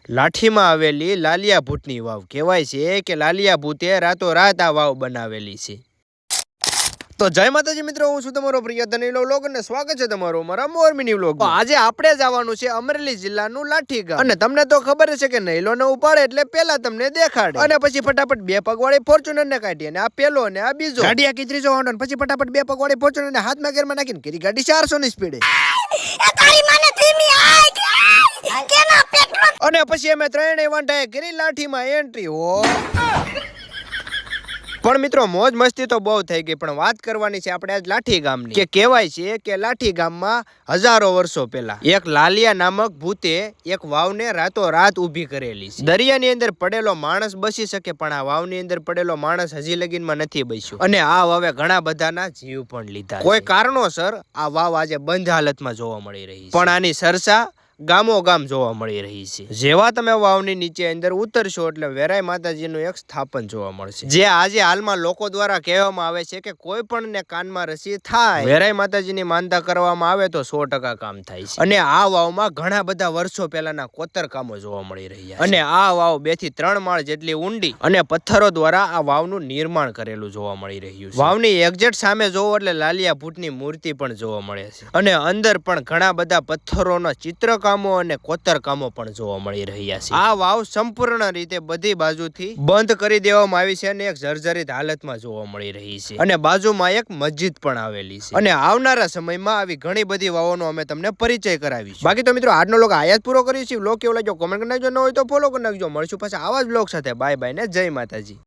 લાઠીમાં આવેલી લાલિયા ભૂતની વાવ કહેવાય છે કે લાલિયા ભૂતે રાતોરાત આ વાવ બનાવેલી છે। તો જય માતાજી મિત્રો, હું છું તમારો પ્રિય ધનીલો વ્લોગ અને સ્વાગત છે તમારું મારા મોરમીની વ્લોગ। આજે આપણે જવાનું છે અમરેલી જિલ્લાનું લાઠી ગામ। અને તમને તો ખબર છે કે નૈલો ને ઉપાડે એટલે પેલા તમને દેખાડે અને પછી ફટાફટ બે પગવાળી ફોર્ચ્યુનર ને કાઢી અને આ પેલો અને આ બીજો ગાડી આખી ત્રીજો હોન્ડો, પછી ફટાફટ બે પગવાળી ફોર્ચ્યુનર ને હાથમાં ગેરમાં નાખીને કરી ગાડી 400 ની સ્પીડે। અને પછી અમે ત્રણેય વાંઢાએ કરી લાઠીમાં એન્ટ્રી હો। પણ મિત્રો મોજ મસ્તી તો બહુ થઈ ગઈ, પણ વાત કરવાની છે આપણે આજ લાઠી ગામની કે કહેવાય છે કે લાઠી ગામમાં હજારો વર્ષો પહેલા એક લાલિયા નામક ભૂતે એક વાવને રાતોરાત ઊભી કરેલી છે। દરિયાની અંદર પડેલો માણસ બસી શકે, પણ આ વાવની અંદર પડેલો માણસ હજી લગીનમાં નથી બસ્યો અને આ વાવે ઘણા બધાના જીવ પણ લીધા। કોઈ કારણોસર આ વાવ આજે બંધ હાલતમાં જોવા મળી રહી છે, પણ આની સરસા ગામો ગામ જોવા મળી રહી છે। જેવા તમે વાવની નીચે અંદર ઉતરશો એટલે વેરાય માતાજીનું એક સ્થાપન જોવા મળશે, જે આજે હાલમાં લોકો દ્વારા કહેવામાં આવે છે કે કોઈ પણ ને કાનમાં રસી થાય, વેરાય માતાજીની માનતા કરવામાં આવે તો 100% કામ થાય છે। અને આ વાવમાં ઘણા બધા વર્ષો પહેલાના કોતર કામો જોવા મળી રહ્યા છે, અને આ વાવ 2 થી 3 માળ જેટલી ઊંડી અને પથ્થરો દ્વારા આ વાવનું નિર્માણ કરેલું જોવા મળી રહ્યું છે। વાવની એક્ઝેક્ટ સામે જોવો એટલે લાલિયા ભૂતની મૂર્તિ પણ જોવા મળે છે, અને અંદર પણ ઘણા બધા પથ્થરોના ચિત્ર કામો અને કોતર કામો પણ જોવા મળી રહ્યા છે। આ વાવ સંપૂર્ણ રીતે બધી બાજુથી બંધ કરી દેવામાં આવી છે અને એક જર્જરિત હાલતમાં જોવા મળી રહી છે, અને બાજુમાં એક મસ્જિદ પણ આવેલી છે। અને આવનારા સમયમાં આવી ઘણી બધી વાવોનો અમે તમને પરિચય કરાવીશું। બાકી તો મિત્રો આજનો વ્લોગ આયા જ પૂરો કરીશું। વ્લોગ કેવો લાગ્યો કોમેન્ટ કરી નાખજો, ન હોય તો ફોલો કરી નાખજો। મળશું પાછા આવા જ વ્લોગ સાથે। બાય બાય ને જય માતાજી।